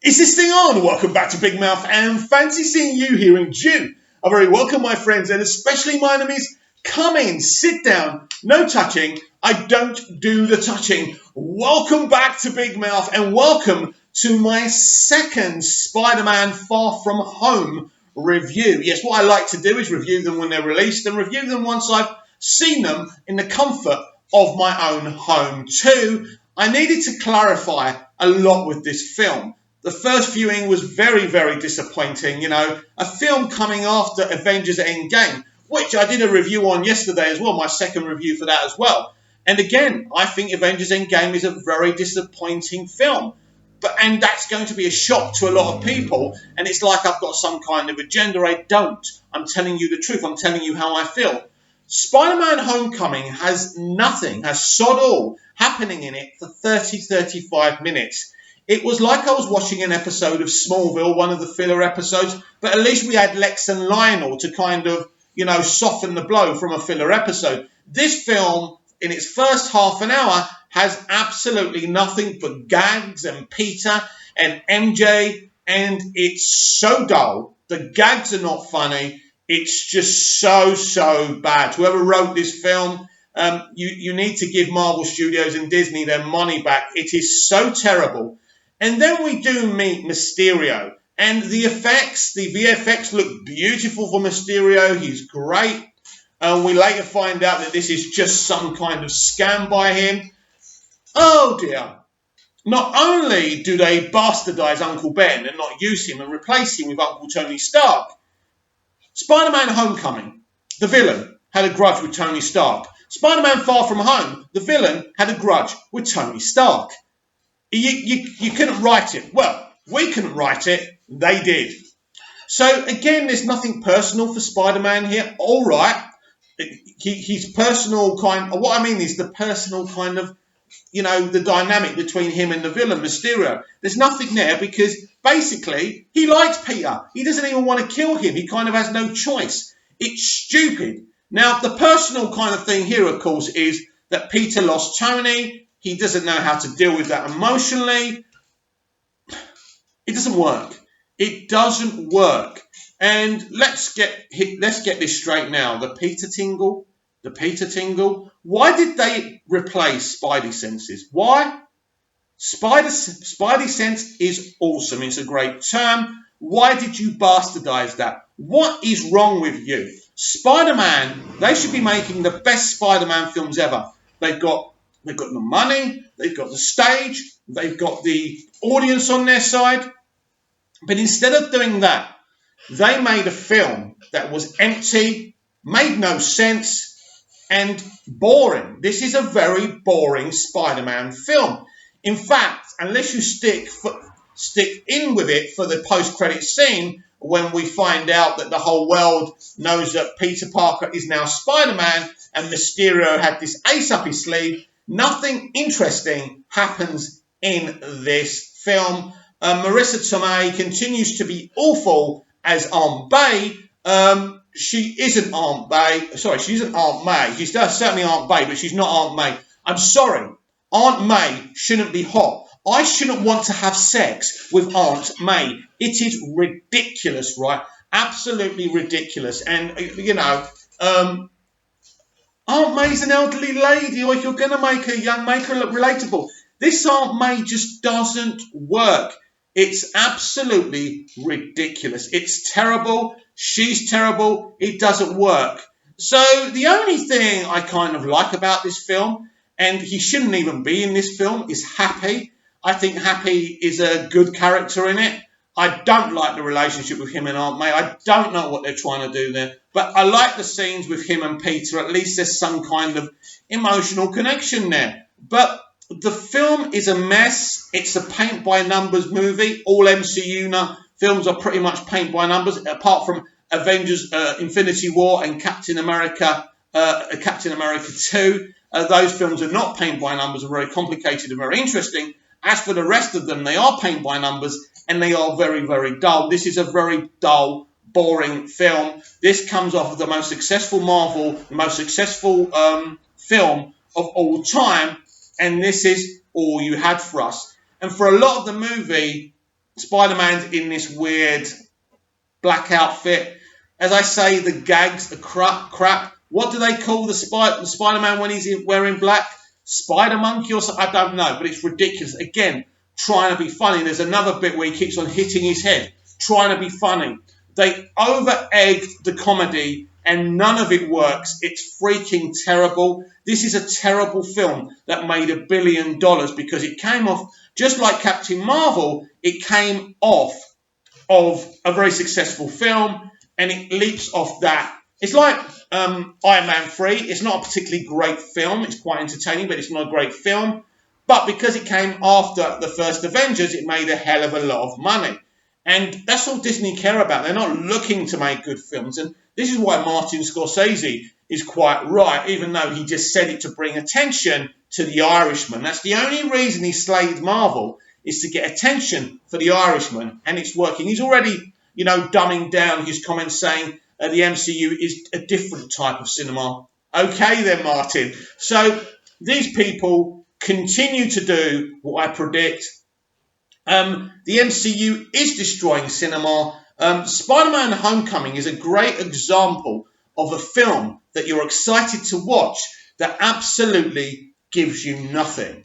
Is this thing on? Welcome back to Big Mouth and fancy seeing you here in June. A very welcome, my friends, and especially my enemies. Come in, sit down, no touching. I don't do the touching. Welcome back to Big Mouth and welcome to my second Spider-Man Far From Home review. Yes, what I like to do is review them when they're released and review them once I've seen them in the comfort of my own home too. I needed to clarify a lot with this film. The first viewing was very, very disappointing. You know, a film coming after Avengers Endgame, which I did a review on yesterday as well, my second review for that as well. And again, I think Avengers Endgame is a very disappointing film. And that's going to be a shock to a lot of people. And it's like I've got some kind of agenda. I don't. I'm telling you the truth. I'm telling you how I feel. Spider-Man Homecoming has nothing, has sod all happening in it for 35 minutes. It was like I was watching an episode of Smallville, one of the filler episodes, but at least we had Lex and Lionel to kind of, you know, soften the blow from a filler episode. This film, in its first half an hour, has absolutely nothing but gags and Peter and MJ, and it's so dull. The gags are not funny. It's just so bad. Whoever wrote this film, you need to give Marvel Studios and Disney their money back. It is so terrible. And then we do meet Mysterio. And the effects, the VFX look beautiful for Mysterio. He's great. We later find out that this is just some kind of scam by him. Oh dear. Not only do they bastardize Uncle Ben and not use him and replace him with Uncle Tony Stark, Spider-Man Homecoming, the villain, had a grudge with Tony Stark. Spider-Man Far From Home, the villain, had a grudge with Tony Stark. You couldn't write it. Well, we couldn't write it. They did. So, again, there's nothing personal for Spider-Man here. All right. His personal kind... What I mean is the personal kind of, you know, the dynamic between him and the villain, Mysterio. There's nothing there because, basically, he likes Peter. He doesn't even want to kill him. He kind of has no choice. It's stupid. Now, the personal kind of thing here, of course, is that Peter lost Tony. He doesn't know how to deal with that emotionally. It doesn't work. It doesn't work. And let's get this straight now. The Peter tingle. Why did they replace Spidey senses? Why? Spidey sense is awesome. It's a great term. Why did you bastardize that? What is wrong with you? Spider-Man, they should be making the best Spider-Man films ever. They've got the money, they've got the stage, they've got the audience on their side. But instead of doing that, they made a film that was empty, made no sense, and boring. This is a very boring Spider-Man film. In fact, unless you stick in with it for the post-credit scene, when we find out that the whole world knows that Peter Parker is now Spider-Man and Mysterio had this ace up his sleeve, nothing interesting happens in this film. Marissa Tomei continues to be awful as Aunt Bay. She isn't Aunt Bay. Sorry, she isn't Aunt May. She's certainly Aunt Bay, but she's not Aunt May. I'm sorry. Aunt May shouldn't be hot. I shouldn't want to have sex with Aunt May. It is ridiculous, right? Absolutely ridiculous. And, you know, Aunt May's an elderly lady, or if you're going to make her young, make her look relatable. This Aunt May just doesn't work. It's absolutely ridiculous. It's terrible. She's terrible. It doesn't work. So the only thing I kind of like about this film, and he shouldn't even be in this film, is Happy. I think Happy is a good character in it. I don't like the relationship with him and Aunt May. I don't know what they're trying to do there. But I like the scenes with him and Peter. At least there's some kind of emotional connection there. But the film is a mess. It's a paint-by-numbers movie. All MCU films are pretty much paint-by-numbers, apart from Avengers Infinity War and Captain America 2. Those films are not paint-by-numbers, are very complicated and very interesting. As for the rest of them, they are paint-by-numbers, and they are very, very dull. This is a very dull, boring film. This comes off of the most successful Marvel, the most successful film of all time, and this is all you had for us. And for a lot of the movie, Spider-Man's in this weird black outfit. As I say, the gags are crap. What do they call the Spider-Man when he's wearing black? Spider Monkey or something? I don't know, but it's ridiculous. Again, trying to be funny. There's another bit where he keeps on hitting his head, trying to be funny. They over-egged the comedy and none of it works. It's freaking terrible. This is a terrible film that made $1 billion because it came off, just like Captain Marvel, it came off of a very successful film and it leaps off that. It's like Iron Man 3. It's not a particularly great film. It's quite entertaining, but it's not a great film. But because it came after the first Avengers, it made a hell of a lot of money. And that's all Disney care about. They're not looking to make good films. And this is why Martin Scorsese is quite right, even though he just said it to bring attention to The Irishman. That's the only reason he slayed Marvel, is to get attention for The Irishman. And it's working. He's already, dumbing down his comments saying the MCU is a different type of cinema. Okay then, Martin. So these people continue to do what I predict. The MCU is destroying cinema. Spider-Man Homecoming is a great example of a film that you're excited to watch that absolutely gives you nothing.